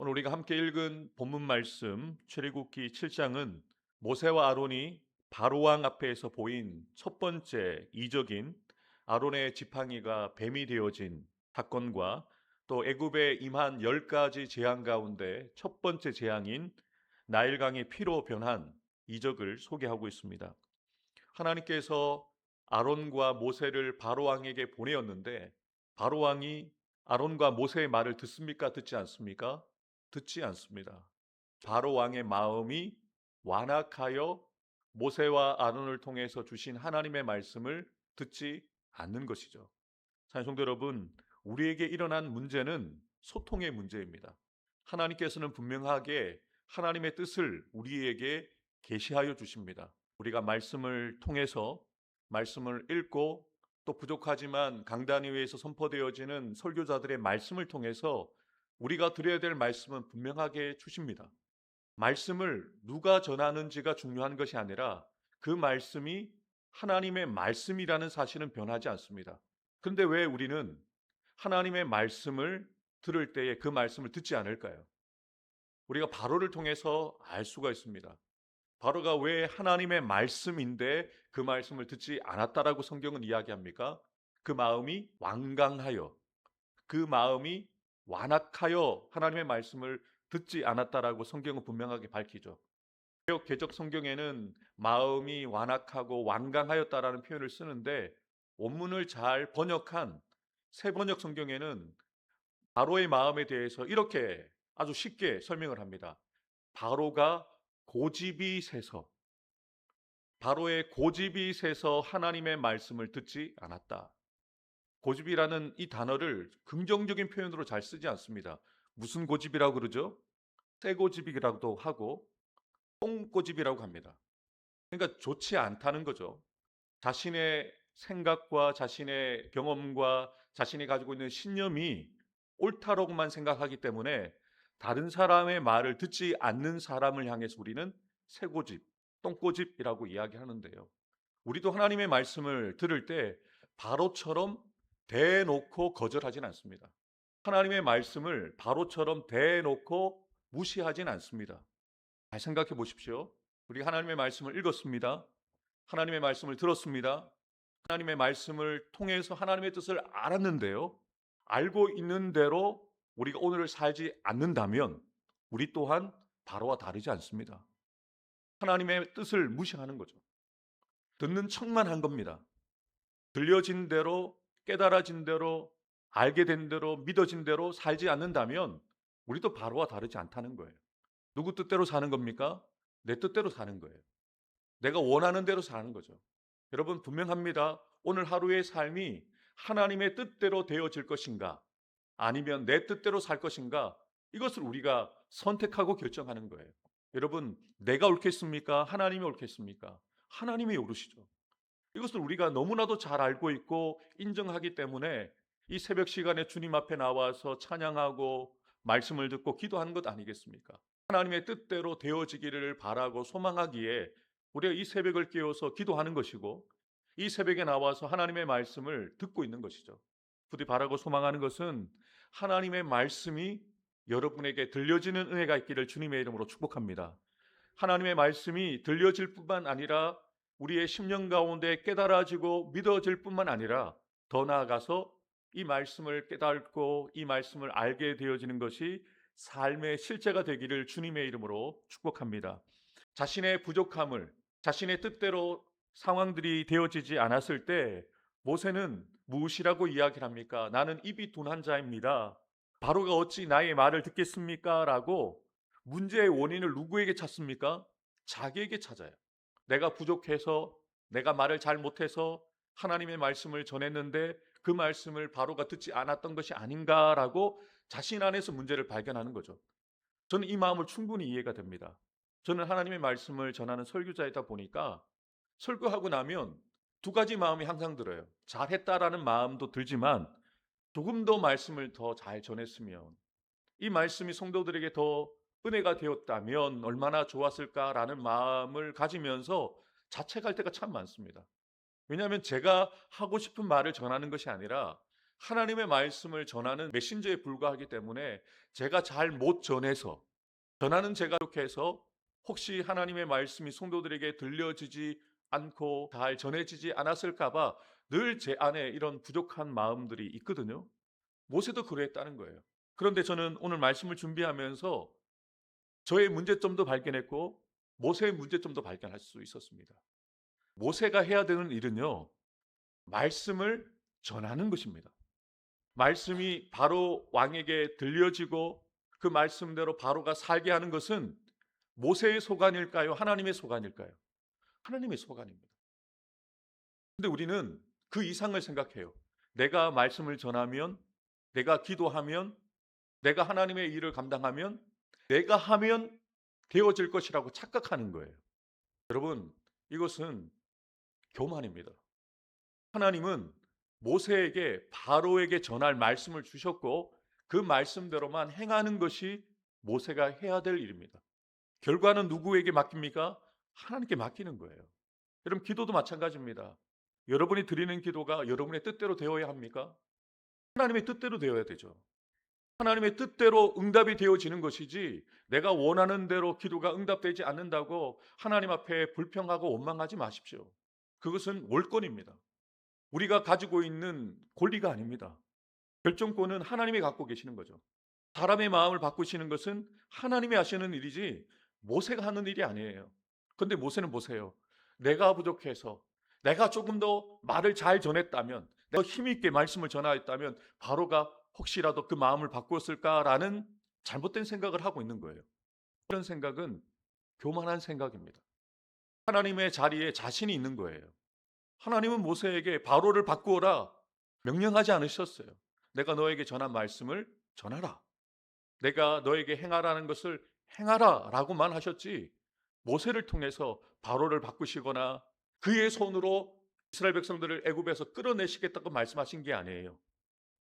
오늘 우리가 함께 읽은 본문 말씀 출애굽기 7장은 모세와 아론이 바로왕 앞에서 보인 첫 번째 이적인 아론의 지팡이가 뱀이 되어진 사건과 또 애굽에 임한 10가지 재앙 가운데 첫 번째 재앙인 나일강의 피로 변한 이적을 소개하고 있습니다. 하나님께서 아론과 모세를 바로왕에게 보내었는데 바로왕이 아론과 모세의 말을 듣습니까? 듣지 않습니까? 듣지 않습니다. 바로왕의 마음이 완악하여 모세와 아론을 통해서 주신 하나님의 말씀을 듣지 않는 것이죠. 사랑하는 성도 여러분, 우리에게 일어난 문제는 소통의 문제입니다. 하나님께서는 분명하게 하나님의 뜻을 우리에게 계시하여 주십니다. 우리가 말씀을 통해서 말씀을 읽고 또 부족하지만 강단 위에서 선포되어지는 설교자들의 말씀을 통해서 우리가 드려야 될 말씀은 분명하게 주십니다. 말씀을 누가 전하는지가 중요한 것이 아니라 그 말씀이 하나님의 말씀이라는 사실은 변하지 않습니다. 그런데 왜 우리는 하나님의 말씀을 들을 때에 그 말씀을 듣지 않을까요? 우리가 바로를 통해서 알 수가 있습니다. 바로가 왜 하나님의 말씀인데 그 말씀을 듣지 않았다라고 성경은 이야기합니까? 그 마음이 완강하여, 그 마음이 완악하여 하나님의 말씀을 듣지 않았다라고 성경은 분명하게 밝히죠. 개역 성경에는 마음이 완악하고 완강하였다라는 표현을 쓰는데 원문을 잘 번역한 새 번역 성경에는 바로의 마음에 대해서 이렇게 아주 쉽게 설명을 합니다. 바로가 고집이 세서, 바로의 고집이 세서 하나님의 말씀을 듣지 않았다. 고집이라는 이 단어를 긍정적인 표현으로 잘 쓰지 않습니다. 무슨 고집이라고 그러죠? 쇠고집이라고도 하고 똥고집이라고 합니다. 그러니까 좋지 않다는 거죠. 자신의 생각과 자신의 경험과 자신이 가지고 있는 신념이 옳다라고만 생각하기 때문에 다른 사람의 말을 듣지 않는 사람을 향해서 우리는 쇠고집, 똥고집이라고 이야기하는데요. 우리도 하나님의 말씀을 들을 때 바로처럼 대놓고 거절하진 않습니다. 하나님의 말씀을 바로처럼 대놓고 무시하진 않습니다. 잘 생각해 보십시오. 우리 하나님의 말씀을 읽었습니다. 하나님의 말씀을 들었습니다. 하나님의 말씀을 통해서 하나님의 뜻을 알았는데요. 알고 있는 대로 우리가 오늘을 살지 않는다면 우리 또한 바로와 다르지 않습니다. 하나님의 뜻을 무시하는 거죠. 듣는 척만 한 겁니다. 들려진 대로, 깨달아진 대로, 알게 된 대로, 믿어진 대로 살지 않는다면 우리도 바로와 다르지 않다는 거예요. 누구 뜻대로 사는 겁니까? 내 뜻대로 사는 거예요. 내가 원하는 대로 사는 거죠. 여러분 분명합니다. 오늘 하루의 삶이 하나님의 뜻대로 되어질 것인가 아니면 내 뜻대로 살 것인가 이것을 우리가 선택하고 결정하는 거예요. 여러분 내가 옳겠습니까? 하나님이 옳겠습니까? 하나님이 옳으시죠. 이것을 우리가 너무나도 잘 알고 있고 인정하기 때문에 이 새벽 시간에 주님 앞에 나와서 찬양하고 말씀을 듣고 기도하는 것 아니겠습니까? 하나님의 뜻대로 되어지기를 바라고 소망하기에 우리가 이 새벽을 깨워서 기도하는 것이고 이 새벽에 나와서 하나님의 말씀을 듣고 있는 것이죠. 부디 바라고 소망하는 것은 하나님의 말씀이 여러분에게 들려지는 은혜가 있기를 주님의 이름으로 축복합니다. 하나님의 말씀이 들려질 뿐만 아니라 우리의 심령 가운데 깨달아지고 믿어질 뿐만 아니라 더 나아가서 이 말씀을 깨닫고 이 말씀을 알게 되어지는 것이 삶의 실제가 되기를 주님의 이름으로 축복합니다. 자신의 부족함을 자신의 뜻대로 상황들이 되어지지 않았을 때 모세는 무엇이라고 이야기를 합니까? 나는 입이 둔한 자입니다. 바로가 어찌 나의 말을 듣겠습니까? 라고 문제의 원인을 누구에게 찾습니까? 자기에게 찾아요. 내가 부족해서 내가 말을 잘 못해서 하나님의 말씀을 전했는데 그 말씀을 바로가 듣지 않았던 것이 아닌가라고 자신 안에서 문제를 발견하는 거죠. 저는 이 마음을 충분히 이해가 됩니다. 저는 하나님의 말씀을 전하는 설교자이다 보니까 설교하고 나면 두 가지 마음이 항상 들어요. 잘했다라는 마음도 들지만 조금 더 말씀을 더 잘 전했으면 이 말씀이 성도들에게 더 은혜가 되었다면 얼마나 좋았을까라는 마음을 가지면서 자책할 때가 참 많습니다. 왜냐하면 제가 하고 싶은 말을 전하는 것이 아니라 하나님의 말씀을 전하는 메신저에 불과하기 때문에 제가 잘 못 전해서 전하는 제가 부족해서 혹시 하나님의 말씀이 성도들에게 들려지지 않고 잘 전해지지 않았을까 봐 늘 제 안에 이런 부족한 마음들이 있거든요. 모세도 그랬다는 거예요. 그런데 저는 오늘 말씀을 준비하면서 저의 문제점도 발견했고 모세의 문제점도 발견할 수 있었습니다. 모세가 해야 되는 일은요. 말씀을 전하는 것입니다. 말씀이 바로 왕에게 들려지고 그 말씀대로 바로가 살게 하는 것은 모세의 소관일까요? 하나님의 소관일까요? 하나님의 소관입니다. 근데 우리는 그 이상을 생각해요. 내가 말씀을 전하면, 내가 기도하면, 내가 하나님의 일을 감당하면, 내가 하면 되어질 것이라고 착각하는 거예요. 여러분, 이것은 교만입니다. 하나님은 모세에게 바로에게 전할 말씀을 주셨고 그 말씀대로만 행하는 것이 모세가 해야 될 일입니다. 결과는 누구에게 맡깁니까? 하나님께 맡기는 거예요. 여러분 기도도 마찬가지입니다. 여러분이 드리는 기도가 여러분의 뜻대로 되어야 합니까? 하나님의 뜻대로 되어야 되죠. 하나님의 뜻대로 응답이 되어지는 것이지 내가 원하는 대로 기도가 응답되지 않는다고 하나님 앞에 불평하고 원망하지 마십시오. 그것은 월권입니다. 우리가 가지고 있는 권리가 아닙니다. 결정권은 하나님이 갖고 계시는 거죠. 사람의 마음을 바꾸시는 것은 하나님이 하시는 일이지 모세가 하는 일이 아니에요. 그런데 모세는 보세요. 내가 부족해서 내가 조금 더 말을 잘 전했다면 내가 힘있게 말씀을 전하였다면 바로가 혹시라도 그 마음을 바꾸었을까라는 잘못된 생각을 하고 있는 거예요. 이런 생각은 교만한 생각입니다. 하나님의 자리에 자신이 있는 거예요. 하나님은 모세에게 바로를 바꾸어라 명령하지 않으셨어요. 내가 너에게 전한 말씀을 전하라. 내가 너에게 행하라는 것을 행하라 라고만 하셨지 모세를 통해서 바로를 바꾸시거나 그의 손으로 이스라엘 백성들을 애굽에서 끌어내시겠다고 말씀하신 게 아니에요.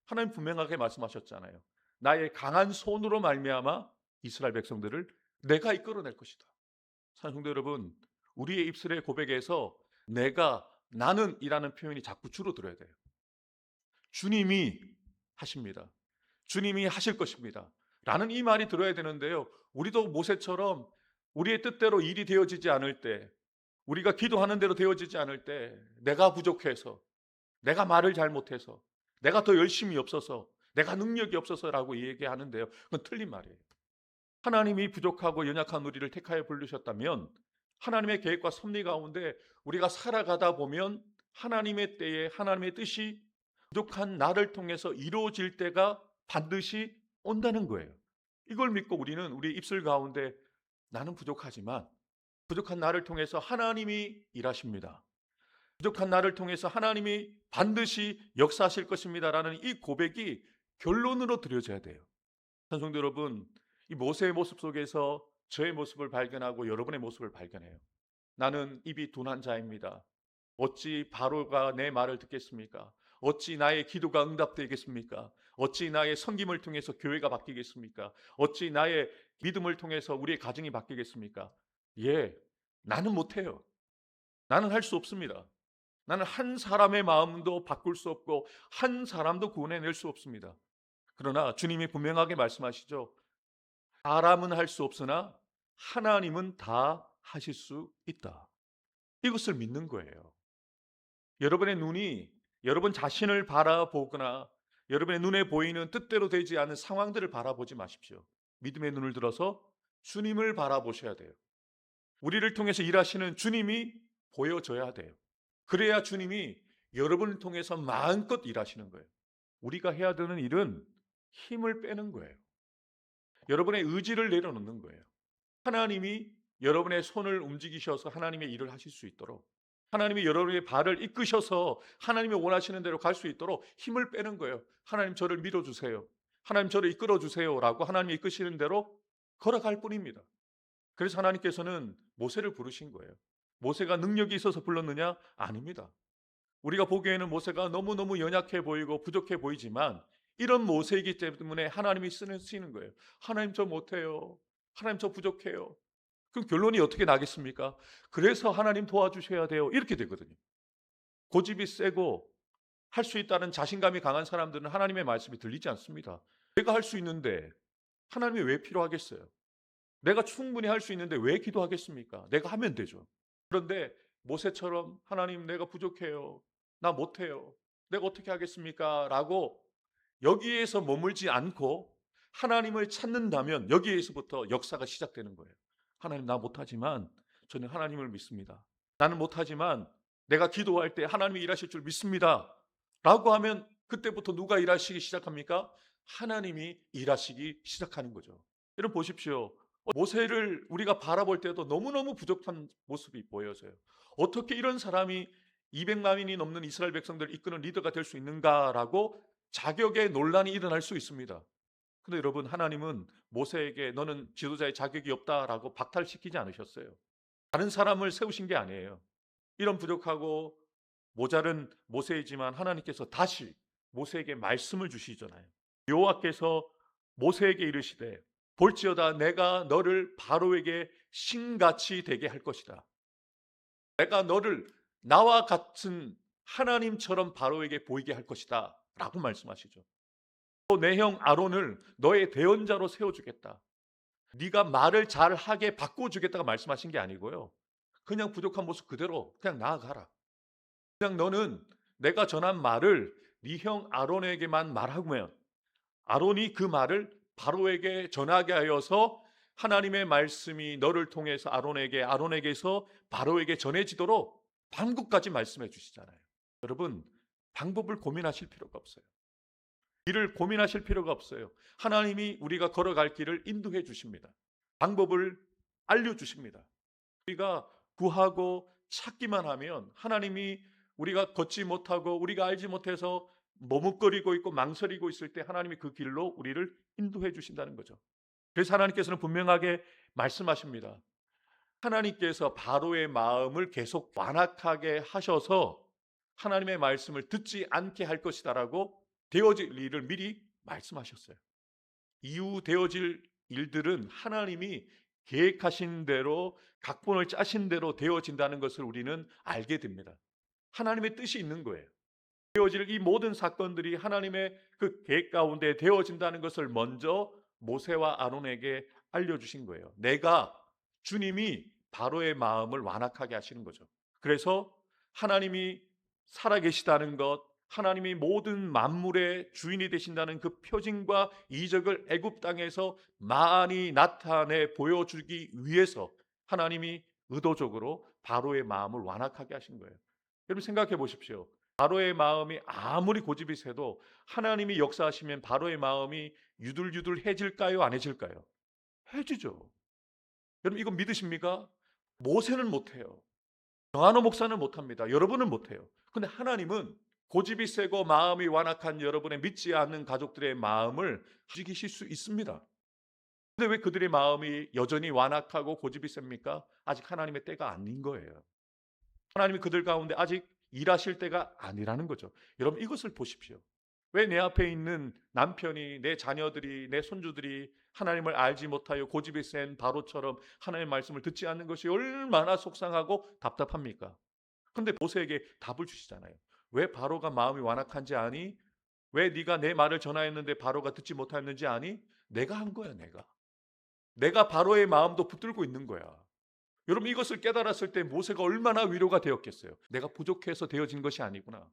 하나님 분명하게 말씀하셨잖아요. 나의 강한 손으로 말미암아 이스라엘 백성들을 내가 이끌어낼 것이다. 성도 여러분, 우리의 입술의 고백에서 내가 나는 이라는 표현이 자꾸 줄어들어야 돼요. 주님이 하십니다. 주님이 하실 것입니다. 라는 이 말이 들어야 되는데요. 우리도 모세처럼 우리의 뜻대로 일이 되어지지 않을 때, 우리가 기도하는 대로 되어지지 않을 때, 내가 부족해서, 내가 말을 잘못해서, 내가 더 열심히 없어서, 내가 능력이 없어서라고 얘기하는데요. 그건 틀린 말이에요. 하나님이 부족하고 연약한 우리를 택하여 부르셨다면 하나님의 계획과 섭리 가운데 우리가 살아가다 보면 하나님의 때에 하나님의 뜻이 부족한 나를 통해서 이루어질 때가 반드시 온다는 거예요. 이걸 믿고 우리는 우리 입술 가운데 나는 부족하지만 부족한 나를 통해서 하나님이 일하십니다. 부족한 나를 통해서 하나님이 반드시 역사하실 것입니다라는 이 고백이 결론으로 드려져야 돼요. 성도 여러분, 이 모세의 모습 속에서 저의 모습을 발견하고 여러분의 모습을 발견해요. 나는 입이 둔한 자입니다. 어찌 바로가 내 말을 듣겠습니까? 어찌 나의 기도가 응답되겠습니까? 어찌 나의 섬김을 통해서 교회가 바뀌겠습니까? 어찌 나의 믿음을 통해서 우리의 가정이 바뀌겠습니까? 예, 나는 못해요. 나는 할 수 없습니다. 나는 한 사람의 마음도 바꿀 수 없고 한 사람도 구원해낼 수 없습니다. 그러나 주님이 분명하게 말씀하시죠. 사람은 할 수 없으나 하나님은 다 하실 수 있다. 이것을 믿는 거예요. 여러분의 눈이 여러분 자신을 바라보거나 여러분의 눈에 보이는 뜻대로 되지 않은 상황들을 바라보지 마십시오. 믿음의 눈을 들어서 주님을 바라보셔야 돼요. 우리를 통해서 일하시는 주님이 보여져야 돼요. 그래야 주님이 여러분을 통해서 마음껏 일하시는 거예요. 우리가 해야 되는 일은 힘을 빼는 거예요. 여러분의 의지를 내려놓는 거예요. 하나님이 여러분의 손을 움직이셔서 하나님의 일을 하실 수 있도록 하나님이 여러분의 발을 이끄셔서 하나님이 원하시는 대로 갈 수 있도록 힘을 빼는 거예요. 하나님 저를 밀어주세요. 하나님 저를 이끌어주세요 라고 하나님이 이끄시는 대로 걸어갈 뿐입니다. 그래서 하나님께서는 모세를 부르신 거예요. 모세가 능력이 있어서 불렀느냐? 아닙니다. 우리가 보기에는 모세가 너무너무 연약해 보이고 부족해 보이지만 이런 모세이기 때문에 하나님이 쓰시는 거예요. 하나님 저 못해요. 하나님 저 부족해요. 그럼 결론이 어떻게 나겠습니까? 그래서 하나님 도와주셔야 돼요. 이렇게 되거든요. 고집이 세고 할 수 있다는 자신감이 강한 사람들은 하나님의 말씀이 들리지 않습니다. 내가 할 수 있는데 하나님이 왜 필요하겠어요? 내가 충분히 할 수 있는데 왜 기도하겠습니까? 내가 하면 되죠. 그런데 모세처럼 하나님 내가 부족해요. 나 못해요. 내가 어떻게 하겠습니까? 라고 여기에서 머물지 않고 하나님을 찾는다면 여기에서부터 역사가 시작되는 거예요. 하나님 나 못하지만 저는 하나님을 믿습니다. 나는 못하지만 내가 기도할 때 하나님이 일하실 줄 믿습니다. 라고 하면 그때부터 누가 일하시기 시작합니까? 하나님이 일하시기 시작하는 거죠. 여러분 보십시오. 모세를 우리가 바라볼 때도 너무너무 부족한 모습이 보여져요. 어떻게 이런 사람이 200만인이 넘는 이스라엘 백성들을 이끄는 리더가 될 수 있는가라고 자격의 논란이 일어날 수 있습니다. 근데 여러분 하나님은 모세에게 너는 지도자의 자격이 없다라고 박탈시키지 않으셨어요. 다른 사람을 세우신 게 아니에요. 이런 부족하고 모자른 모세이지만 하나님께서 다시 모세에게 말씀을 주시잖아요. 여호와께서 모세에게 이르시되 볼지어다 내가 너를 바로에게 신같이 되게 할 것이다. 내가 너를 나와 같은 하나님처럼 바로에게 보이게 할 것이다 라고 말씀하시죠. 또 내 형 아론을 너의 대언자로 세워주겠다. 네가 말을 잘하게 바꿔주겠다가 말씀하신 게 아니고요. 그냥 부족한 모습 그대로 그냥 나아가라. 그냥 너는 내가 전한 말을 네 형 아론에게만 말하면 아론이 그 말을 바로에게 전하게 하여서 하나님의 말씀이 너를 통해서 아론에게서 바로에게 전해지도록 방법까지 말씀해 주시잖아요. 여러분 방법을 고민하실 필요가 없어요. 길을 고민하실 필요가 없어요. 하나님이 우리가 걸어갈 길을 인도해 주십니다. 방법을 알려주십니다. 우리가 구하고 찾기만 하면 하나님이 우리가 걷지 못하고 우리가 알지 못해서 머뭇거리고 있고 망설이고 있을 때 하나님이 그 길로 우리를 인도해 주신다는 거죠. 그래서 하나님께서는 분명하게 말씀하십니다. 하나님께서 바로의 마음을 계속 완악하게 하셔서 하나님의 말씀을 듣지 않게 할 것이다라고 되어질 일을 미리 말씀하셨어요. 이후 되어질 일들은 하나님이 계획하신 대로 각본을 짜신 대로 되어진다는 것을 우리는 알게 됩니다. 하나님의 뜻이 있는 거예요. 되어질 이 모든 사건들이 하나님의 그 계획 가운데 되어진다는 것을 먼저 모세와 아론에게 알려주신 거예요. 주님이 바로의 마음을 완악하게 하시는 거죠. 그래서 하나님이 살아계시다는 것, 하나님이 모든 만물의 주인이 되신다는 그 표징과 이적을 애굽 땅에서 많이 나타내 보여주기 위해서 하나님이 의도적으로 바로의 마음을 완악하게 하신 거예요. 여러분 생각해 보십시오. 바로의 마음이 아무리 고집이 세도 하나님이 역사하시면 바로의 마음이 유들유들해질까요? 안 해질까요? 해지죠. 여러분 이거 믿으십니까? 모세는 못해요. 정한호 목사는 못합니다. 여러분은 못해요. 근데 하나님은 고집이 세고 마음이 완악한 여러분의 믿지 않는 가족들의 마음을 움직이실 수 있습니다. 근데 왜 그들의 마음이 여전히 완악하고 고집이 셉니까? 아직 하나님의 때가 아닌 거예요. 하나님이 그들 가운데 아직 일하실 때가 아니라는 거죠. 여러분 이것을 보십시오. 왜 내 앞에 있는 남편이, 내 자녀들이, 내 손주들이 하나님을 알지 못하여 고집이 센 바로처럼 하나님의 말씀을 듣지 않는 것이 얼마나 속상하고 답답합니까? 근데 모세에게 답을 주시잖아요. 왜 바로가 마음이 완악한지 아니? 왜 네가 내 말을 전하였는데 바로가 듣지 못하였는지 아니? 내가 한 거야, 내가. 내가 바로의 마음도 붙들고 있는 거야. 여러분 이것을 깨달았을 때 모세가 얼마나 위로가 되었겠어요. 내가 부족해서 되어진 것이 아니구나.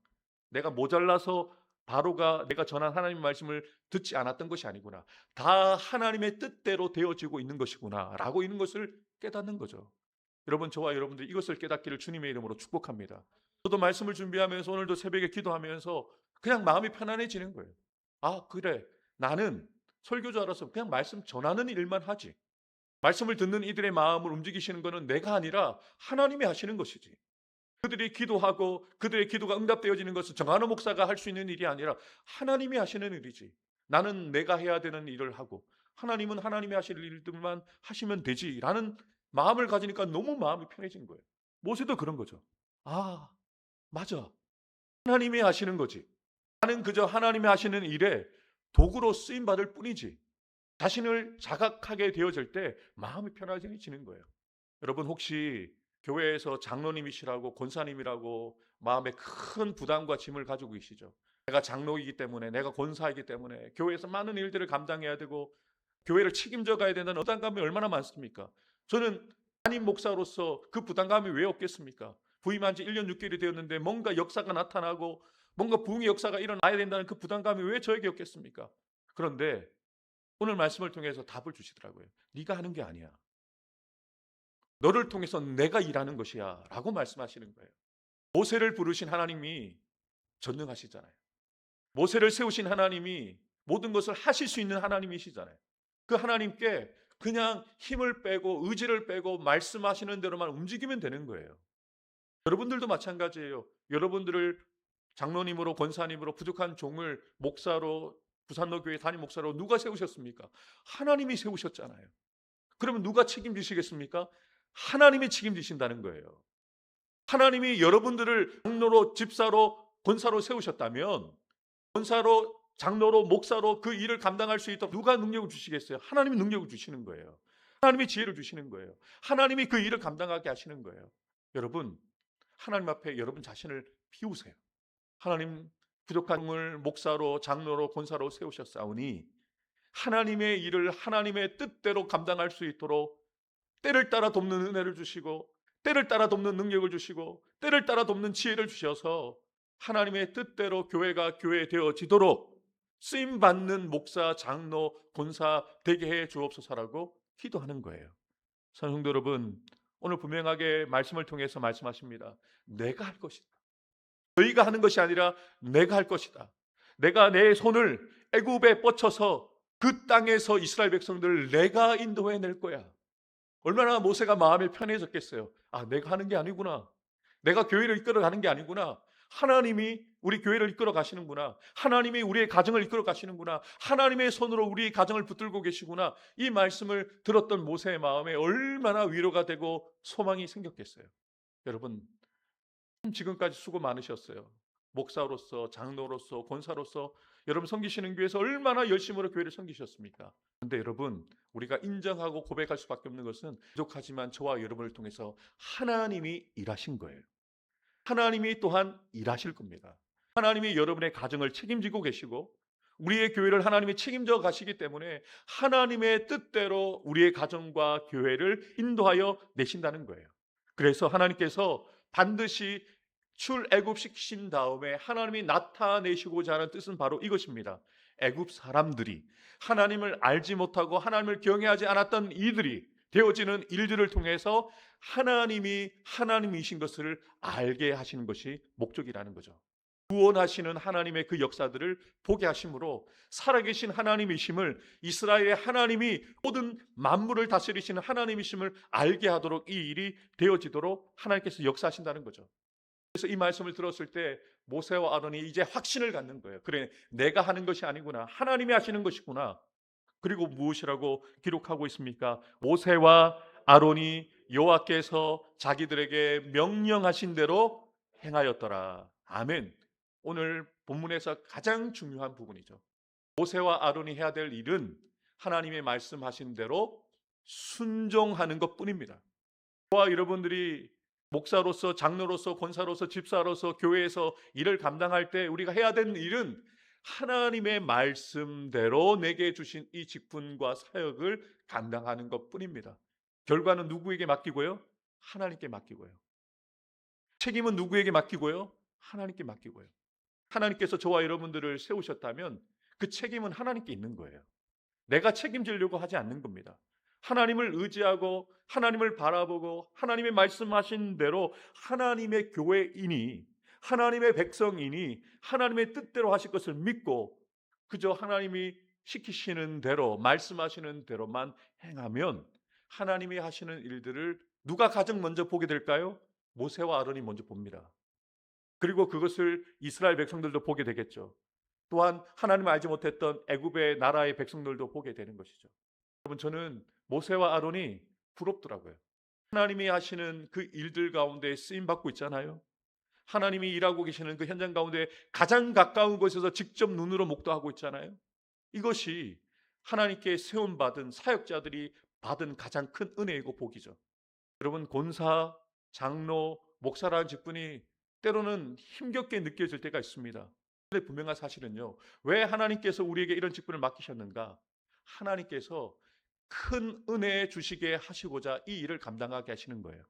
내가 모자라서 바로가 내가 전한 하나님의 말씀을 듣지 않았던 것이 아니구나. 다 하나님의 뜻대로 되어지고 있는 것이구나 라고 있는 것을 깨닫는 거죠. 여러분 저와 여러분들 이것을 깨닫기를 주님의 이름으로 축복합니다. 저도 말씀을 준비하면서 오늘도 새벽에 기도하면서 그냥 마음이 편안해지는 거예요. 아 그래 나는 설교자라서 그냥 말씀 전하는 일만 하지. 말씀을 듣는 이들의 마음을 움직이시는 것은 내가 아니라 하나님이 하시는 것이지. 그들이 기도하고 그들의 기도가 응답되어지는 것은 정한호 목사가 할 수 있는 일이 아니라 하나님이 하시는 일이지. 나는 내가 해야 되는 일을 하고 하나님은 하나님이 하실 일들만 하시면 되지라는 마음을 가지니까 너무 마음이 편해진 거예요. 모세도 그런 거죠. 아 맞아. 하나님이 하시는 거지. 나는 그저 하나님이 하시는 일에 도구로 쓰임받을 뿐이지. 자신을 자각하게 되어질 때 마음이 편안해지는 거예요. 여러분 혹시 교회에서 장로님이시라고 권사님이라고 마음에 큰 부담과 짐을 가지고 계시죠. 내가 장로이기 때문에, 내가 권사이기 때문에 교회에서 많은 일들을 감당해야 되고 교회를 책임져 가야 된다는 부담감이 얼마나 많습니까? 저는 담임 목사로서 그 부담감이 왜 없겠습니까? 부임한 지 1년 6개월이 되었는데 뭔가 역사가 나타나고 뭔가 부흥의 역사가 일어나야 된다는 그 부담감이 왜 저에게 없겠습니까? 그런데 오늘 말씀을 통해서 답을 주시더라고요. 네가 하는 게 아니야. 너를 통해서 내가 일하는 것이야 라고 말씀하시는 거예요. 모세를 부르신 하나님이 전능하시잖아요. 모세를 세우신 하나님이 모든 것을 하실 수 있는 하나님이시잖아요. 그 하나님께 그냥 힘을 빼고 의지를 빼고 말씀하시는 대로만 움직이면 되는 거예요. 여러분들도 마찬가지예요. 여러분들을 장로님으로 권사님으로 부족한 종을 목사로 부산로 교회 담임 목사로 누가 세우셨습니까? 하나님이 세우셨잖아요. 그러면 누가 책임지시겠습니까? 하나님이 책임지신다는 거예요. 하나님이 여러분들을 장로로 집사로 권사로 세우셨다면 권사로 장로로 목사로 그 일을 감당할 수 있도록 누가 능력을 주시겠어요? 하나님이 능력을 주시는 거예요. 하나님이 지혜를 주시는 거예요. 하나님이 그 일을 감당하게 하시는 거예요. 여러분, 하나님 앞에 여러분 자신을 비우세요. 하나님 부족한 종을 목사로 장로로 권사로 세우셨사오니 하나님의 일을 하나님의 뜻대로 감당할 수 있도록 때를 따라 돕는 은혜를 주시고 때를 따라 돕는 능력을 주시고 때를 따라 돕는 지혜를 주셔서 하나님의 뜻대로 교회가 교회 되어지도록 쓰임받는 목사, 장로, 권사 되게 해 주옵소서라고 기도하는 거예요. 성도 여러분, 오늘 분명하게 말씀을 통해서 말씀하십니다. 내가 할 것이다. 너희가 하는 것이 아니라 내가 할 것이다. 내가 내 손을 애굽에 뻗쳐서 그 땅에서 이스라엘 백성들을 내가 인도해낼 거야. 얼마나 모세가 마음이 편해졌겠어요. 아, 내가 하는 게 아니구나. 내가 교회를 이끌어 가는 게 아니구나. 하나님이 우리 교회를 이끌어 가시는구나. 하나님이 우리의 가정을 이끌어 가시는구나. 하나님의 손으로 우리 가정을 붙들고 계시구나. 이 말씀을 들었던 모세의 마음에 얼마나 위로가 되고 소망이 생겼겠어요. 여러분, 지금까지 수고 많으셨어요. 목사로서, 장로로서, 권사로서 여러분 섬기시는 교회에서 얼마나 열심으로 교회를 섬기셨습니까? 그런데 여러분, 우리가 인정하고 고백할 수밖에 없는 것은 부족하지만 저와 여러분을 통해서 하나님이 일하신 거예요. 하나님이 또한 일하실 겁니다. 하나님이 여러분의 가정을 책임지고 계시고 우리의 교회를 하나님이 책임져 가시기 때문에 하나님의 뜻대로 우리의 가정과 교회를 인도하여 내신다는 거예요. 그래서 하나님께서 반드시 출애굽시키신 다음에 하나님이 나타내시고자 하는 뜻은 바로 이것입니다. 애굽 사람들이 하나님을 알지 못하고 하나님을 경외하지 않았던 이들이 되어지는 일들을 통해서 하나님이 하나님이신 것을 알게 하시는 것이 목적이라는 거죠. 구원하시는 하나님의 그 역사들을 보게 하심으로 살아계신 하나님이심을, 이스라엘의 하나님이 모든 만물을 다스리시는 하나님이심을 알게 하도록 이 일이 되어지도록 하나님께서 역사하신다는 거죠. 그래서 이 말씀을 들었을 때 모세와 아론이 이제 확신을 갖는 거예요. 그래, 내가 하는 것이 아니구나. 하나님이 하시는 것이구나. 그리고 무엇이라고 기록하고 있습니까? 모세와 아론이 여호와께서 자기들에게 명령하신 대로 행하였더라. 아멘. 오늘 본문에서 가장 중요한 부분이죠. 모세와 아론이 해야 될 일은 하나님의 말씀하신 대로 순종하는 것뿐입니다. 저와 여러분들이 목사로서, 장로로서, 권사로서, 집사로서 교회에서 일을 감당할 때 우리가 해야 되는 일은 하나님의 말씀대로 내게 주신 이 직분과 사역을 감당하는 것뿐입니다. 결과는 누구에게 맡기고요? 하나님께 맡기고요. 책임은 누구에게 맡기고요? 하나님께 맡기고요. 하나님께서 저와 여러분들을 세우셨다면 그 책임은 하나님께 있는 거예요. 내가 책임지려고 하지 않는 겁니다. 하나님을 의지하고 하나님을 바라보고 하나님의 말씀하신 대로 하나님의 교회인이, 하나님의 백성이니 하나님의 뜻대로 하실 것을 믿고 그저 하나님이 시키시는 대로 말씀하시는 대로만 행하면 하나님이 하시는 일들을 누가 가장 먼저 보게 될까요? 모세와 아론이 먼저 봅니다. 그리고 그것을 이스라엘 백성들도 보게 되겠죠. 또한 하나님을 알지 못했던 애굽의 나라의 백성들도 보게 되는 것이죠. 여러분, 저는 모세와 아론이 부럽더라고요. 하나님이 하시는 그 일들 가운데 쓰임 받고 있잖아요. 하나님이 일하고 계시는 그 현장 가운데 가장 가까운 곳에서 직접 눈으로 목도하고 있잖아요. 이것이 하나님께 세움받은 사역자들이 받은 가장 큰 은혜이고 복이죠. 여러분, 권사, 장로, 목사라는 직분이 때로는 힘겹게 느껴질 때가 있습니다. 근데 분명한 사실은요. 왜 하나님께서 우리에게 이런 직분을 맡기셨는가? 하나님께서 큰 은혜 주시게 하시고자 이 일을 감당하게 하시는 거예요.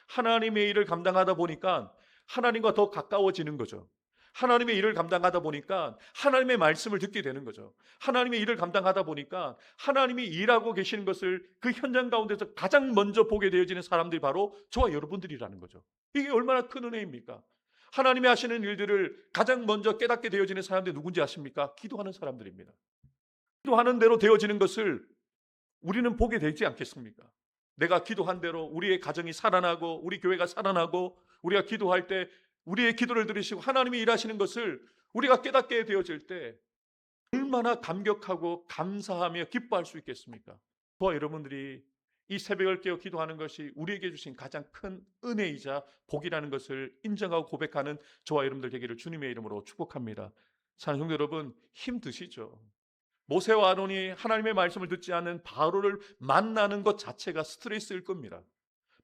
하나님의 일을 감당하다 보니까 하나님과 더 가까워지는 거죠. 하나님의 일을 감당하다 보니까 하나님의 말씀을 듣게 되는 거죠. 하나님의 일을 감당하다 보니까 하나님이 일하고 계시는 것을 그 현장 가운데서 가장 먼저 보게 되어지는 사람들이 바로 저와 여러분들이라는 거죠. 이게 얼마나 큰 은혜입니까? 하나님이 하시는 일들을 가장 먼저 깨닫게 되어지는 사람들이 누군지 아십니까? 기도하는 사람들입니다. 기도하는 대로 되어지는 것을 우리는 보게 되지 않겠습니까? 내가 기도한 대로 우리의 가정이 살아나고 우리 교회가 살아나고 우리가 기도할 때 우리의 기도를 들으시고 하나님이 일하시는 것을 우리가 깨닫게 되어질 때 얼마나 감격하고 감사하며 기뻐할 수 있겠습니까? 저와 여러분들이 이 새벽을 깨어 기도하는 것이 우리에게 주신 가장 큰 은혜이자 복이라는 것을 인정하고 고백하는 저와 여러분들 되기를 주님의 이름으로 축복합니다. 사랑하는 성도 여러분, 힘드시죠? 모세와 아론이 하나님의 말씀을 듣지 않는 바로를 만나는 것 자체가 스트레스일 겁니다.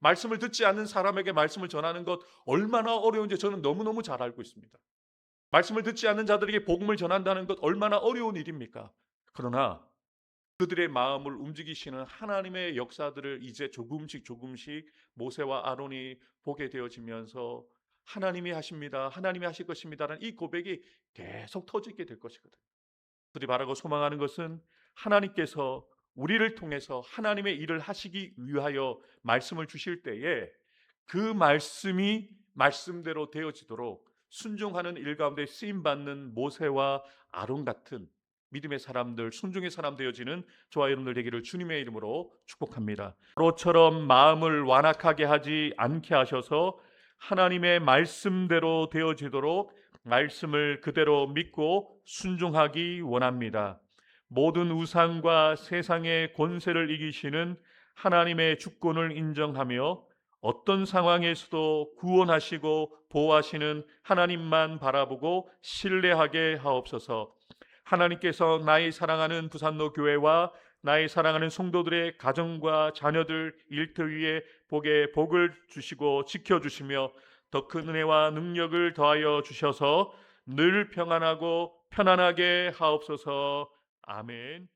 말씀을 듣지 않는 사람에게 말씀을 전하는 것 얼마나 어려운지 저는 너무너무 잘 알고 있습니다. 말씀을 듣지 않는 자들에게 복음을 전한다는 것 얼마나 어려운 일입니까? 그러나 그들의 마음을 움직이시는 하나님의 역사들을 이제 조금씩 조금씩 모세와 아론이 보게 되어지면서 하나님이 하십니다. 하나님이 하실 것입니다라는 이 고백이 계속 터지게 될 것이거든요. 그들이 바라고 소망하는 것은 하나님께서 우리를 통해서 하나님의 일을 하시기 위하여 말씀을 주실 때에 그 말씀이 말씀대로 되어지도록 순종하는 일 가운데 쓰임받는 모세와 아론 같은 믿음의 사람들, 순종의 사람 되어지는 저와 여러분들 되기를 주님의 이름으로 축복합니다. 바로처럼 마음을 완악하게 하지 않게 하셔서 하나님의 말씀대로 되어지도록 말씀을 그대로 믿고 순종하기 원합니다. 모든 우상과 세상의 권세를 이기시는 하나님의 주권을 인정하며 어떤 상황에서도 구원하시고 보호하시는 하나님만 바라보고 신뢰하게 하옵소서. 하나님께서 나의 사랑하는 부산로 교회와 나의 사랑하는 성도들의 가정과 자녀들 일터 위에 복을 주시고 지켜주시며 더 큰 은혜와 능력을 더하여 주셔서 늘 평안하고 편안하게 하옵소서. 아멘.